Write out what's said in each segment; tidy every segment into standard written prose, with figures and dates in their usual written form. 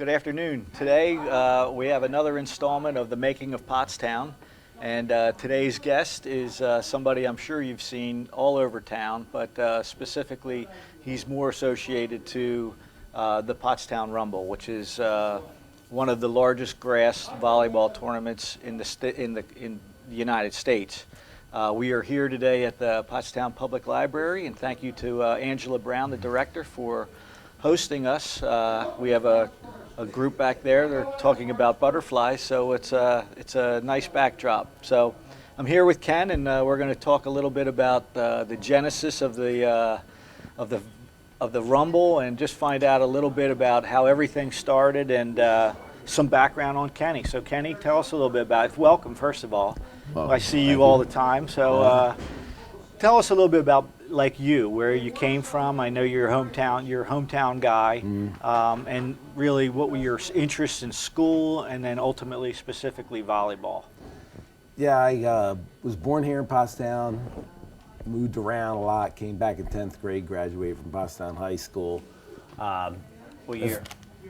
Good afternoon. Today we have another installment of the Making of Pottstown, and today's guest is somebody I'm sure you've seen all over town, but specifically he's more associated to the Pottstown Rumble, which is one of the largest grass volleyball tournaments in the United States. We are here today at the Pottstown Public Library, and thank you to Angela Brown, the director, for hosting us. We have a group back there. They're talking about butterflies, so it's a nice backdrop. So I'm here with Ken, and we're going to talk a little bit about the genesis of the Rumble, and just find out a little bit about how everything started, and some background on Kenny. So Kenny, tell us a little bit about it. Welcome, first of all. I see you all the time, so tell us a little bit about where you came from. I know you're a hometown guy, and really what were your interests in school, and then ultimately specifically volleyball? Yeah, I was born here in Pottstown, moved around a lot, came back in 10th grade, graduated from Pottstown High School. What year?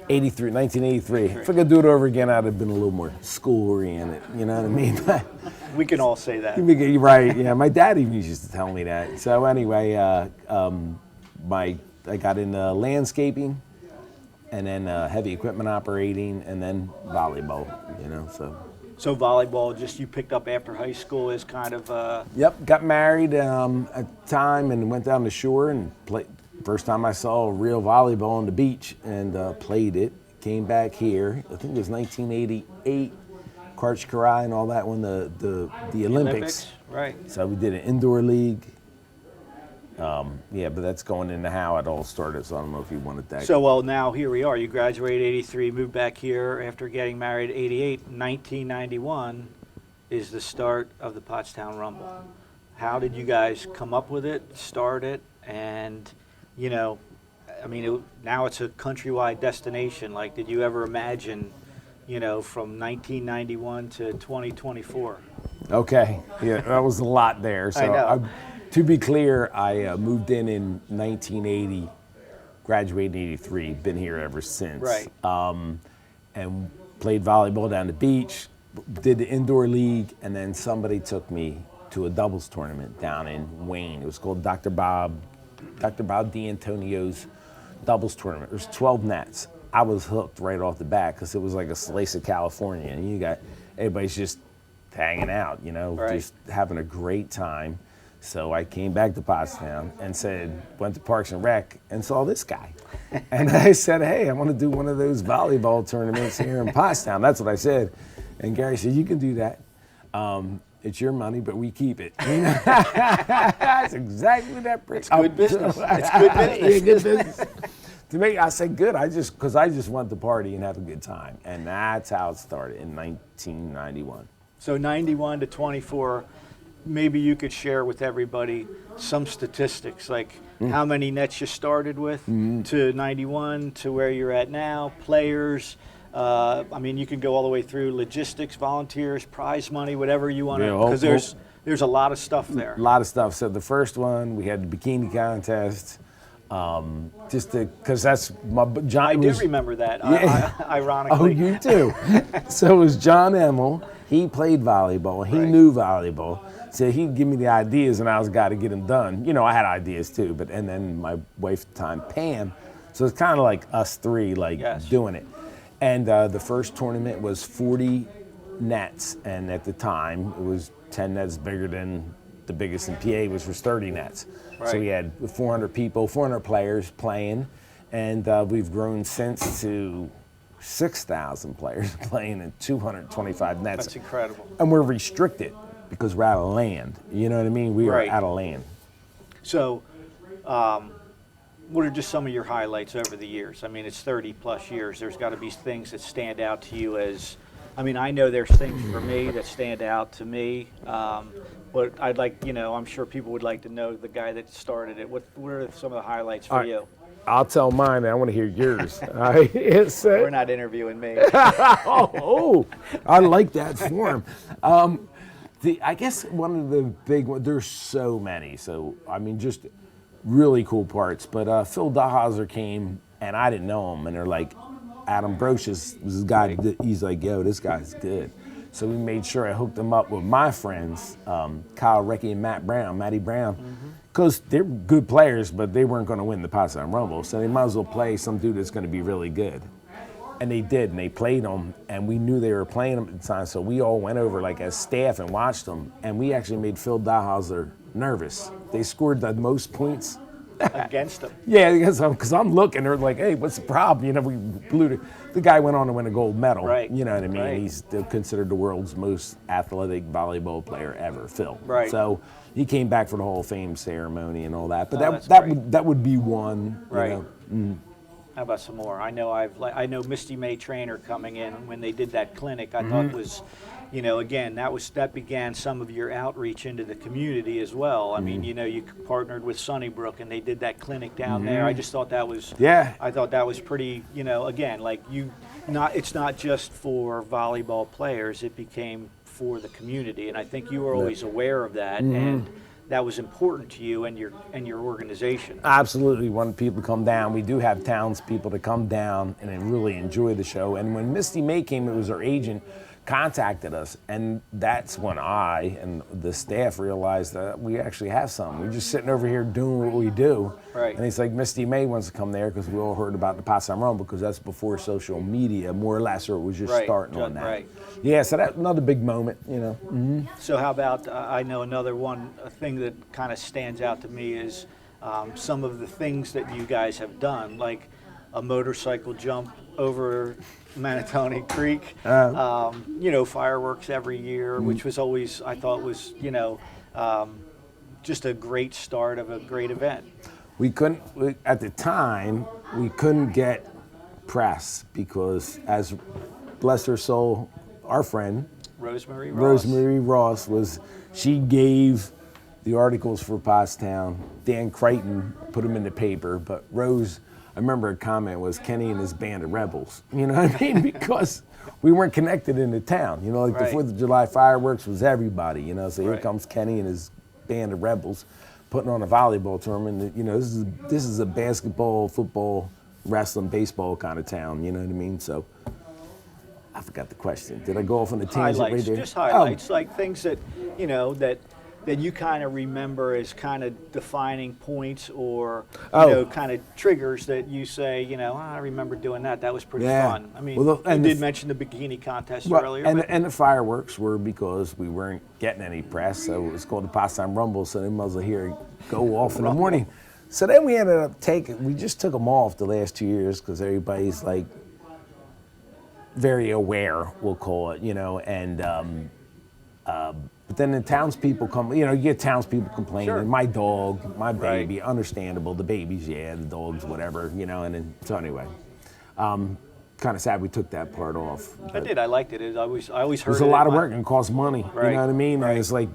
1983. If I could do it over again, I'd have been a little more school-oriented, you know what I mean? We can all say that. Right, yeah. My dad even used to tell me that. So anyway, I got into landscaping, and then heavy equipment operating, and then volleyball, So volleyball, just you picked up after high school is kind of... Yep, got married at the time and went down the shore and played. First time I saw real volleyball on the beach and played it. Came back here, I think it was 1988, Karch Karai and all that won the Olympics. Right. So we did an indoor league. Yeah, but that's going into how it all started, so I don't know if you wanted that. So, well, now here we are. You graduated 83, moved back here after getting married 88. 1991 is the start of the Pottstown Rumble. How did you guys come up with it, start it, and... now it's a countrywide destination. Did you ever imagine, from 1991 to 2024? Okay, yeah, that was a lot there. So I know. To be clear, I moved in 1980, graduated in 83, been here ever since. Right. And played volleyball down the beach, did the indoor league, and then somebody took me to a doubles tournament down in Wayne. It was called Dr. Bob D'Antonio's doubles tournament. There's 12 nets. I was hooked right off the bat because it was like a slice of California, and you got everybody's just hanging out, right. Just having a great time. So I came back to Pottstown and went to Parks and Rec and saw this guy. And I said, hey, I want to do one of those volleyball tournaments here in Pottstown. That's what I said. And Gary said, you can do that. It's your money, but we keep it. That's exactly that. It's good business. It's good business. Good business. To me, I said good. Because I just want to party and have a good time, and that's how it started in 1991. So 91 to 24, maybe you could share with everybody some statistics, like how many nets you started with to 91 to where you're at now, players. You can go all the way through logistics, volunteers, prize money, whatever you want to, because there's a lot of stuff there. A lot of stuff. So the first one, we had the bikini contest, because that's John. I do remember that. Yeah. Ironically. Oh, you too. So it was John Emmel. He played volleyball. He knew volleyball. So he'd give me the ideas, and I was the guy to get them done. I had ideas too, and then my wife at the time, Pam. So it's kind of like us three, doing it. And the first tournament was 40 nets, and at the time it was 10 nets bigger than the biggest in PA, which was 30 nets. Right. So we had 400 people, 400 players playing, and we've grown since to 6,000 players playing in 225 nets. That's incredible. And we're restricted because we're out of land. You know what I mean? We are out of land. So, what are just some of your highlights over the years? It's 30 plus years. There's got to be things that stand out to you as, I know there's things for me that stand out to me, but I'd like, I'm sure people would like to know the guy that started it. What are some of the highlights for you? I'll tell mine, and I want to hear yours. We're not interviewing me. I like that form. I guess one of the big ones, there's so many, just really cool parts. But Phil Dahauser came, and I didn't know him, and they're like, Adam Brocious was the guy. He's like, yo, this guy's good. So we made sure I hooked him up with my friends, Kyle Recchi and Matty Brown, because they're good players, but they weren't going to win the Pottstown Rumble. So they might as well play some dude that's going to be really good. And they did, and they played them, and we knew they were playing them at the time, so we all went over like as staff and watched them, and we actually made Phil Dahauser nervous. They scored the most points. Against them. Yeah, because I'm looking, they're like, hey, what's the problem? You know, we blew the guy went on to win a gold medal. Right. You know what I mean? Right. He's still considered the world's most athletic volleyball player ever, Phil. Right. So he came back for the Hall of Fame ceremony and all that. But Oh, that would be one. Right. You know? How about some more? I know Misty May Trainer coming in when they did that clinic. I thought was, you know, again that began some of your outreach into the community as well. I mean, you know, you partnered with Sunnybrook and they did that clinic down there. I just thought that was I thought that was pretty. You know, again, like it's not just for volleyball players. It became for the community, and I think you were always aware of that and. That was important to you and your organization. Absolutely, want people to come down. We do have townspeople to come down and then really enjoy the show. And when Misty May came, it was her agent, contacted us, and that's when I and the staff realized that we actually have something. We're just sitting over here doing what we do. Right. And it's like Misty May wants to come there because we all heard about the Pottstown Rumble because that's before social media, more or less, or it was just starting on that. Right. Yeah, so that's another big moment, you know. So how about, I know another one, a thing that kind of stands out to me is some of the things that you guys have done, like a motorcycle jump over Manatoni Creek, you know, fireworks every year, which was always, I thought was, you know, just a great start of a great event. At the time, we couldn't get press because, as bless her soul, our friend, Rosemary Ross she gave the articles for Pottstown. Dan Crichton put them in the paper, but Rose, I remember a comment was Kenny and his band of rebels. You know what I mean? Because we weren't connected in the town. You know, like the 4th of July fireworks was everybody, you know, so here comes Kenny and his band of rebels putting on a volleyball tournament. You know, this is a basketball, football, wrestling, baseball kind of town, you know what I mean? So I forgot the question. Did I go off on the tangent right there? Just highlights, like things that, you know, that you kind of remember as kind of defining points or, you know, kind of triggers that you say, you know, I remember doing that. That was pretty fun. I mean, you did mention the bikini contest earlier. And the fireworks were because we weren't getting any press, so it was called the Pottstown Rumble, so they must hear go off in the morning. So then we ended up we just took them off the last 2 years because everybody's like very aware, we'll call it, you know, and but then the townspeople come, you know, you get townspeople complaining, my dog, my baby, understandable, the babies, the dogs, whatever, you know, and then, so anyway, kind of sad we took that part off. I did, I liked it. I always heard it. It was a lot of work and it cost money, you know what I mean? Right. It's like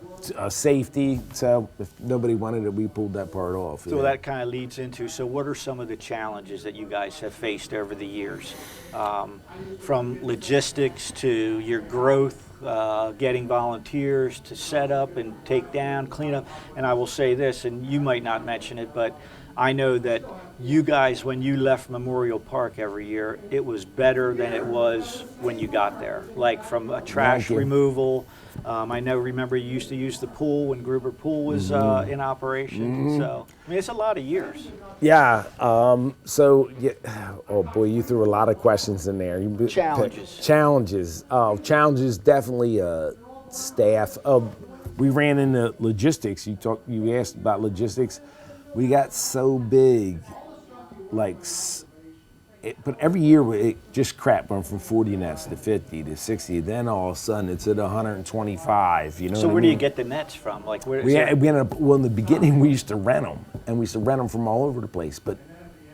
safety, so if nobody wanted it, we pulled that part off. So that kind of leads into, so what are some of the challenges that you guys have faced over the years? From logistics to your growth, getting volunteers to set up and take down, clean up. And I will say this, and you might not mention it, but I know that you guys, when you left Memorial Park every year, it was better than it was when you got there. Like from a trash removal. Remember you used to use the pool when Gruber Pool was in operation. So, I mean, it's a lot of years. Yeah. Oh boy, you threw a lot of questions in there. Challenges. Challenges definitely staff. We ran into logistics. You asked about logistics. We got so big, but every year it just crap went from 40 nets to 50 to 60. Then all of a sudden it's at 125. You know. So where do you get the nets from? Like where? We ended up. Well, in the beginning we used to rent them, and we used to rent them from all over the place. But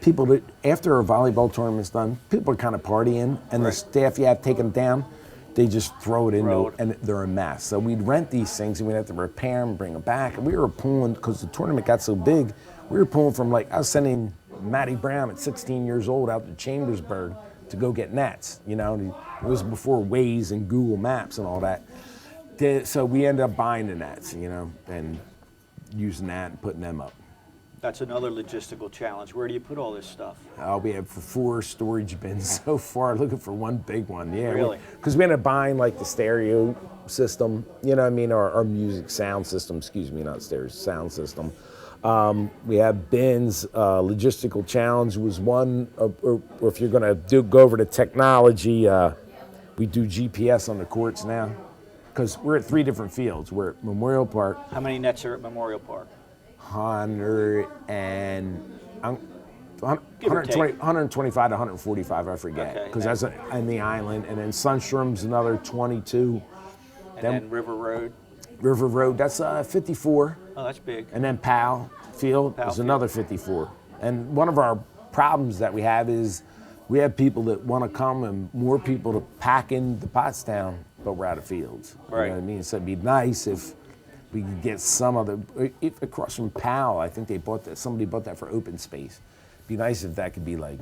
people, after a volleyball tournament's done, people are kind of partying, and the staff you have taken down, they just throw it in, and they're a mess. So we'd rent these things, and we'd have to repair them, bring them back, and we were pulling because the tournament got so big. We were pulling from I was sending Matty Brown at 16 years old out to Chambersburg to go get nets. You know, it was before Waze and Google Maps and all that. So we ended up buying the nets, you know, and using that and putting them up. That's another logistical challenge. Where do you put all this stuff? We have 4 storage bins so far, looking for one big one. Yeah, Really? Because we ended up buying like the stereo system, you know what I mean, our music sound system, excuse me, not stereo, sound system. We have bins. Logistical challenge was one, or if you're going to go over to technology, we do GPS on the courts now. Because we're at 3 different fields. We're at Memorial Park. How many nets are at Memorial Park? 100 and Give or take. 125 to 145, I forget, because Okay. that's in the island, and then Sunstrom's another 22. And then River Road. River Road, that's 54, Oh, that's big. and then Powell Field Powell is Field. another 54. And one of our problems that we have is we have people that want to come and more people to pack in the Pottstown, but we're out of fields. You Right. know what I mean? So it'd be nice if we could get some of the, if across from Powell, I think they bought that, somebody bought that for open space. Be nice if that could be like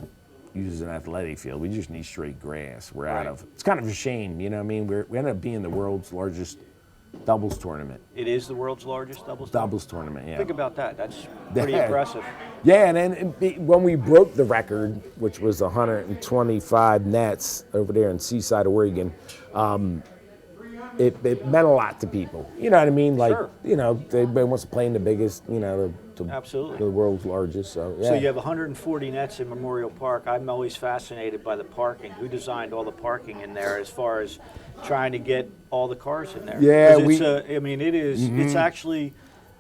used as an athletic field. We just need straight grass. We're out Right. of. It's kind of a shame, you know what I mean? We ended up being the world's largest doubles tournament. It is the world's largest doubles. Doubles tournament, yeah. Think about that. That's pretty Yeah. impressive. Yeah, and then when we broke the record, which was 125 nets over there in Seaside, Oregon, it meant a lot to people. You know what I mean? Like, Sure. you know, everybody wants to play in the biggest, you know, Absolutely. the world's largest. So, yeah. So you have 140 nets in Memorial Park. I'm always fascinated by the parking. Who designed all the parking in there as far as trying to get all the cars in there? Yeah, 'Cause we- it's I mean, it is, it's actually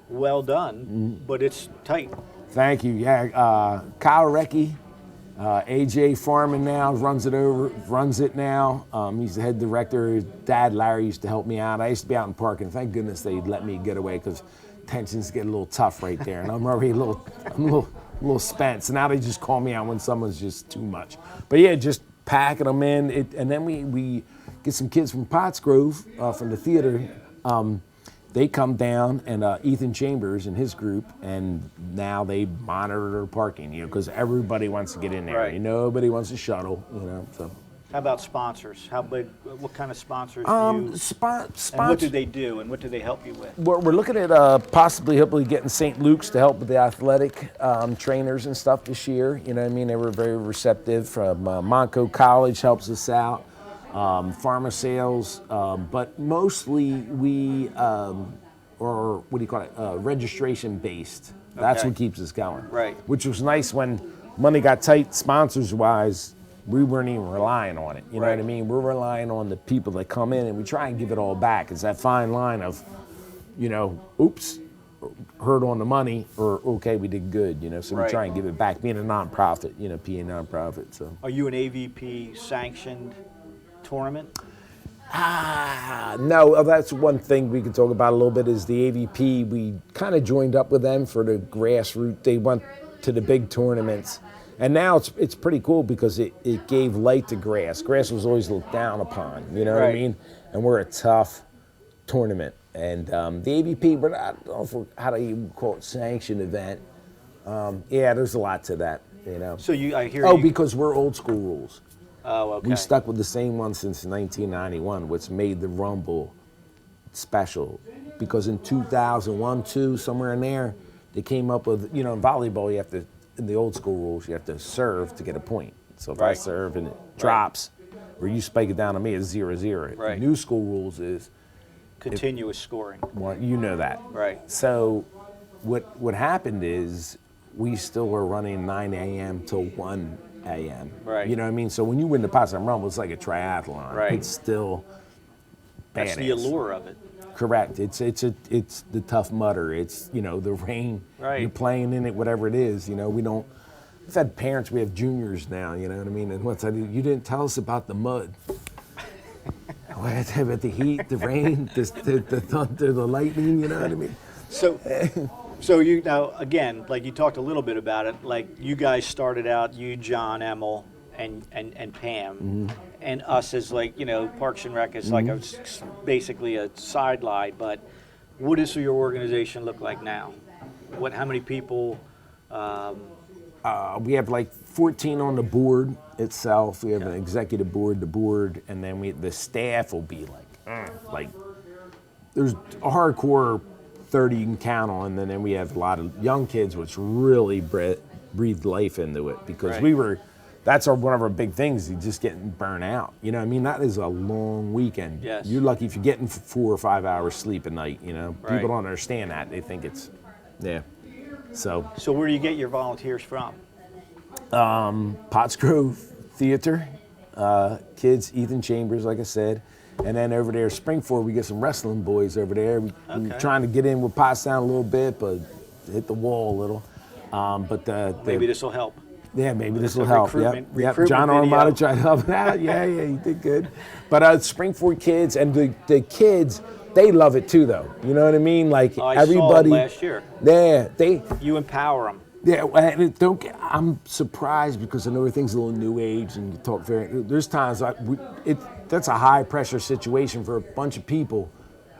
well done, but it's tight. Thank you. Yeah, Kyle Recchi, AJ Farman now runs it now. He's the head director. His dad Larry used to help me out. I used to be out in parking. Thank goodness they let me get away because tensions get a little tough right there, and I'm already a little spent. So now they just call me out when someone's just too much. But yeah, just packing them in, and then we get some kids from Pottsgrove from the theater. They come down, and Ethan Chambers and his group, and now they monitor parking, you know, because everybody wants to get in there. Right. Nobody wants a shuttle, you know. So, How about sponsors? How big? What kind of sponsors do you? And what do they do? And what do they help you with? We're looking at hopefully getting St. Luke's to help with the athletic trainers and stuff this year. You know what I mean? They were very receptive. From Monco College helps us out. Pharma sales, but mostly we, or what do you call it, registration based. That's Okay. what keeps us going. Right. Which was nice when money got tight, sponsors wise, we weren't even relying on it. You know what I Right. mean? We're relying on the people that come in, and we try and give it all back. It's that fine line of, you know, oops, hurt on the money, or okay, we did good, you know, so we Right. try and give it back, being a nonprofit, you know, PA nonprofit, so. Are you an AVP sanctioned tournament? No, that's one thing we can talk about a little bit is the AVP. We kind of joined up with them for the grassroots. They went to the big tournaments. And now it's pretty cool because it gave light to grass. Grass was always looked down upon, you know what I Right. mean? And we're a tough tournament. And the AVP, but I don't know if how do you call it, sanctioned event. Yeah, there's a lot to that, you know. So I hear Oh, you. because we're old school rules. Oh, okay. We stuck with the same one since 1991, which made the Rumble special. Because in 2001, 2, somewhere in there, they came up with, you know, in volleyball, you have to, in the old school rules, you have to serve to get a point. So if I Right. serve and it drops, or you spike it down to me, it's 0-0. Right. New school rules is, Continuous scoring. well, you know that. Right. So what happened is we still were running 9 a.m. till 1 a.m. Right. You know what I mean? So when you win the Pottstown Rumble, it's like a triathlon. Right. It's still That's the badass. allure of it. Correct. It's the tough mutter. It's, you know, the rain. Right. You're playing in it, whatever it is. You know, we've had parents. We have juniors now. You know what I mean? And once you didn't tell us about the mud. What about the heat, the rain, the thunder, the lightning? You know what I mean? So you now again, like you talked a little bit about it. Like you guys started out, you, John, Emil, and Pam, and us as like, you know, Parks and Rec is like basically a sideline. But what does your organization look like now? How many people? We have like 14 on the board itself. We have an executive board, the board, and then the staff will be like there's a hardcore 30 you can count on, and then we have a lot of young kids, which really breathed life into it, because Right. that's one of our big things, is just getting burnt out. You know what I mean? That is a long weekend. Yes. You're lucky if you're getting 4 or 5 hours sleep a night, you know? Right. People don't understand that. They think it's, yeah. So, So where do you get your volunteers from? Potts Grove Theater, kids, Ethan Chambers, like I said. And then over there, Springford, we get some wrestling boys over there. We're trying to get in with Pottstown a little bit, but hit the wall a little. Maybe this will help. Yeah, maybe this will a help. recruitment John video. Armato tried to help it out. Yeah, he did good. But Springford kids, and the kids, they love it too, though. You know what I mean? Like I everybody. saw it last year. Yeah, You empower them. Yeah, and I'm surprised, because I know everything's a little new age, and you talk there's times that's a high pressure situation for a bunch of people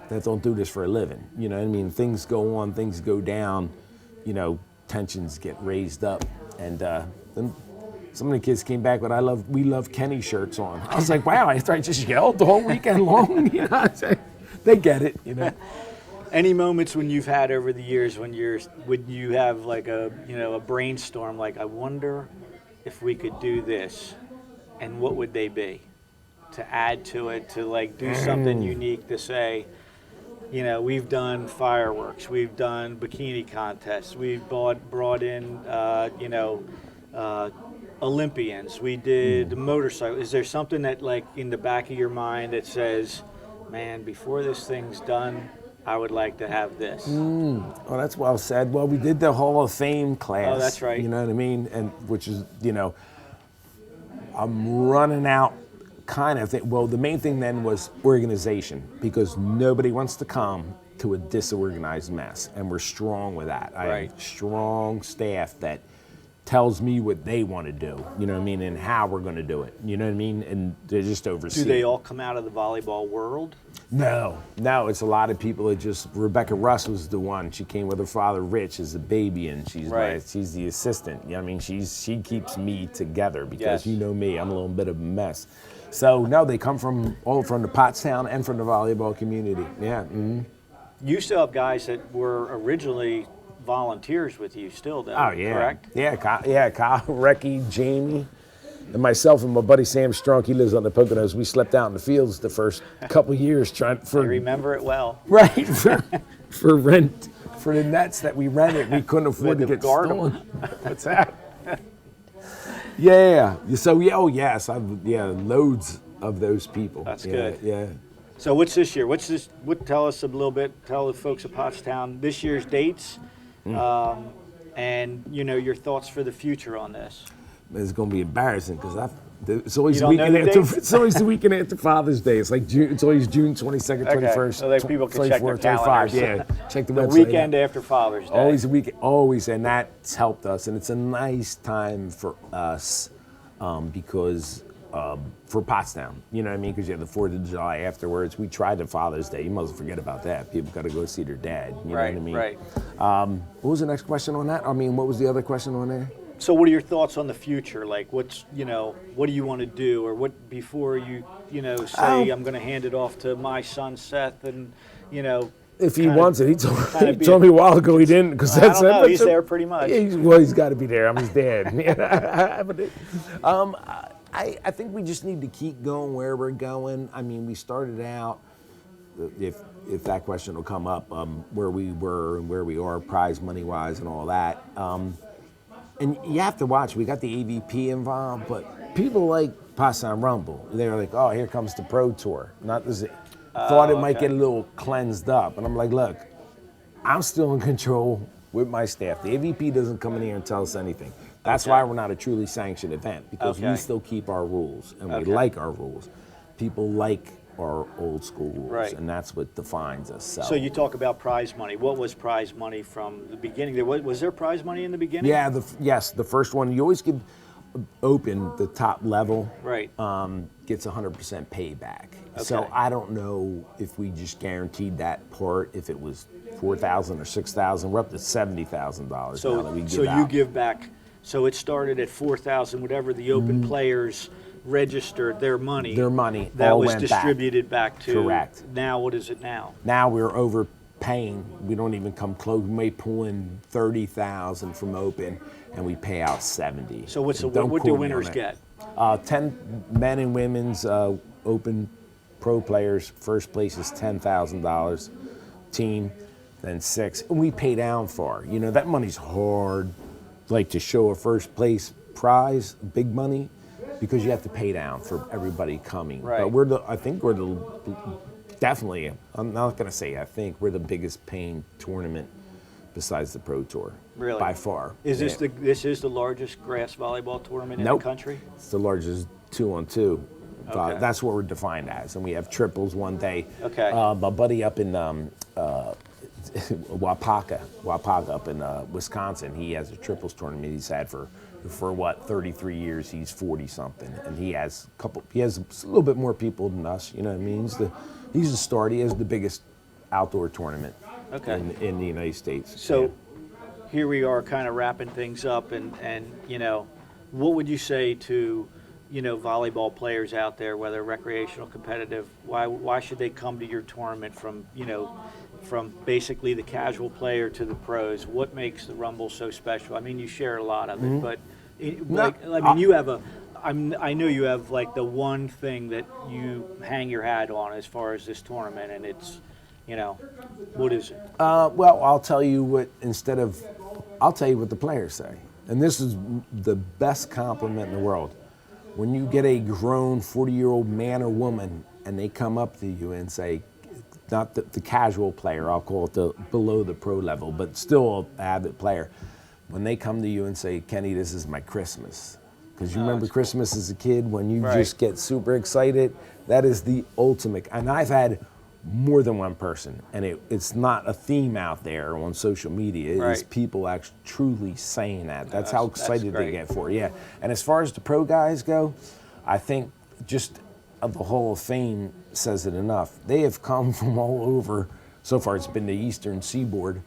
that don't do this for a living. You know what I mean? Things go on, things go down, you know, tensions get raised up, and then some of the kids came back with "We love Kenny" shirts on. I was like, wow, after I just yelled the whole weekend long, you know, they get it, you know. Any moments when you've had over the years when you have like a brainstorm, like, I wonder if we could do this, and what would they be, to add to it, to like do something unique, to say, you know, we've done fireworks, we've done bikini contests, we've brought in Olympians, we did motorcycle. Is there something that, like, in the back of your mind that says, man, before this thing's done, I would like to have this? Oh, that's well said. Well, we did the Hall of Fame class. Oh, that's right. You know what I mean? And which is, you know, I'm running out kind of thing. Well, the main thing then was organization, because nobody wants to come to a disorganized mess, and we're strong with that. I Right. have strong staff that tells me what they want to do, you know what I mean, and how we're going to do it, you know what I mean, and they just oversee. Do they all come out of the volleyball world? No, it's a lot of people that just, Rebecca Russ was the one. She came with her father, Rich, as a baby, and she's she's the assistant. You know what I mean, she keeps me together, because you know me, I'm a little bit of a mess. So no, they come from the Pottstown and from the volleyball community. Yeah. Mm-hmm. You still have guys that were originally volunteers with you still, though, Oh yeah, correct? Kyle, Recky, Jamie, and myself and my buddy Sam Strunk. He lives on the Poconos. We slept out in the fields the first couple years trying I for remember it well. right for rent for the nets that we rented. We couldn't afford to get guard 'em. stolen. What's that? Yeah. So loads of those people. That's Yeah, good. Yeah. So what's this year? Tell us a little bit. Tell the folks of Pottstown this year's dates, and your thoughts for the future on this. It's going to be embarrassing, because it's always You the don't know weekend the after. dates? It's always the weekend after Father's Day. It's like June. It's always June 22nd, 21st. So that people can check their 25. calendars. Yeah, check the The website. weekend after Father's Day. Always a weekend. Always, and that's helped us. And it's a nice time for us, because for Pottstown, you know what I mean? Because you have the 4th of July afterwards. We tried the Father's Day. You must forget about that. People got to go see their dad. You know what I mean? Right. What was the next question on that? I mean, what was the other question on there? So what are your thoughts on the future? Like, what do you want to do, or what before you say I'm going to hand it off to my son Seth, and If he wants it, he kinda be told me a while ago he didn't, because I that's don't know. it. He's there pretty much. Yeah, he's got to be there. I'm his dad. I think we just need to keep going where we're going. I mean, we started out, if that question will come up, where we were and where we are prize money wise and all that. And you have to watch. We got the AVP involved, but people like Pottstown Rumble. They're like, oh, here comes the Pro Tour. Not this. Thought it might get a little cleansed up, and I'm like, look, I'm still in control with my staff. The AVP doesn't come in here and tell us anything. That's why we're not a truly sanctioned event, because we still keep our rules, and we like our rules. People like our old school rules, and that's what defines us. So you talk about prize money. What was prize money from the beginning? Was there prize money in the beginning? Yeah, yes, the first one. You always give open the top level. Right. Gets 100% payback. Okay. So I don't know if we just guaranteed that part, if it was $4,000 or $6,000. We're up to $70,000 now that we give out. You give back. So it started at $4,000, whatever the open players registered their money. Their money that all was went distributed back to. Correct. Now what is it now? Now we're over paying. We don't even come close. We may pull in 30,000 from open, and we pay out 70. So what do quote me on winners it. get? 10 men and women's open pro players. First place is $10,000 team, then 6. And we pay down for. You know, that money's hard, like to show a first place prize, big money, because you have to pay down for everybody coming. Right. But I think we're definitely, I'm not going to say I think, we're the biggest paying tournament besides the Pro Tour. Really? By far. Is this is the largest grass volleyball tournament in the country? It's the largest 2-on-2. Okay. That's what we're defined as. And we have triples one day. Okay. My buddy up in Wapaka up in Wisconsin, he has a triples tournament he's had for what, 33 years. He's 40 something, and he has a little bit more people than us. You know what I mean? He's the start. He has the biggest outdoor tournament in the United States. So here we are, kind of wrapping things up, and you know, what would you say to, you know, volleyball players out there, whether recreational, competitive? Why should they come to your tournament from, you know, from basically the casual player to the pros? What makes the Rumble so special? I mean, you share a lot of it, but you have I know you have like the one thing that you hang your hat on as far as this tournament, and it's, you know, what is it? Well, I'll tell you what the players say. And this is the best compliment in the world. When you get a grown 40-year-old man or woman and they come up to you and say, not the casual player, I'll call it the below the pro level, but still an avid player, when they come to you and say, Kenny, this is my Christmas. Because you remember Christmas as a kid when you just get super excited? That is the ultimate. And I've had more than one person, and it's not a theme out there on social media. It is people actually truly saying that. That's how excited they get for it. Yeah. And as far as the pro guys go, I think just of the Hall of Fame says it enough. They have come from all over. So far, it's been the Eastern Seaboard.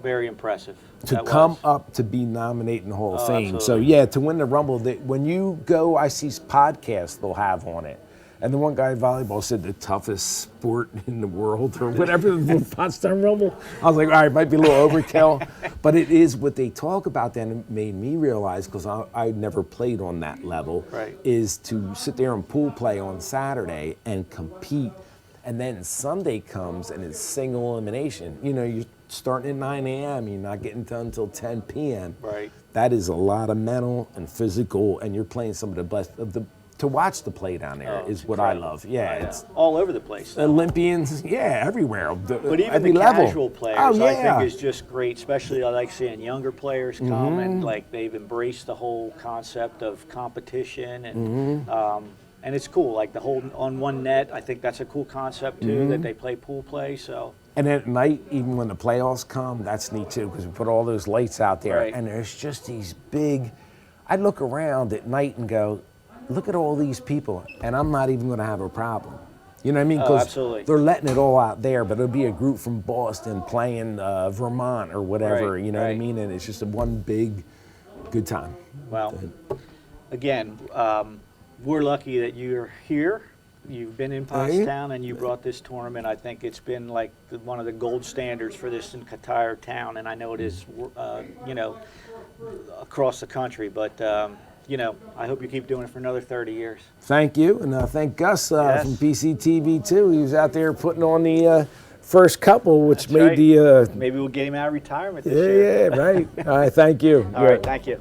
Very impressive. To come up to be nominated in the Hall of Fame. Absolutely. So yeah, to win the Rumble, when you go, I see podcasts they'll have on it. And the one guy in volleyball said the toughest sport in the world or whatever, the Pottstown Rumble. I was like, all right, might be a little overkill. But it is what they talk about then. It made me realize, because I never played on that level, is to sit there and pool play on Saturday and compete. And then Sunday comes and it's single elimination. You know, you're starting at 9 a.m., you're not getting done until 10 p.m. Right. That is a lot of mental and physical, and you're playing some of the best of the. To watch the play down there is what I love. Yeah, it's all over the place. Olympians, everywhere. But even every the level. casual players, I think, is just great. Especially, I like seeing younger players come and like they've embraced the whole concept of competition, and it's cool. Like the whole on one net, I think that's a cool concept too. That they play pool play. So. And at night, even when the playoffs come, that's neat too, because we put all those lights out there, and there's just these big. I look around at night and go, look at all these people, and I'm not even going to have a problem. You know what I mean? Because they're letting it all out there, but it'll be a group from Boston playing Vermont or whatever, you know what I mean? And it's just a one big good time. Well, again, we're lucky that you're here. You've been in Pottstown, and you brought this tournament. I think it's been like one of the gold standards for this entire town, and I know it is, you know, across the country, but you know, I hope you keep doing it for another 30 years. Thank you, and thank Gus from PCTV too. He was out there putting on the first couple, which made the. Maybe we'll get him out of retirement this year. Yeah, right. All right, thank you. All right, thank you.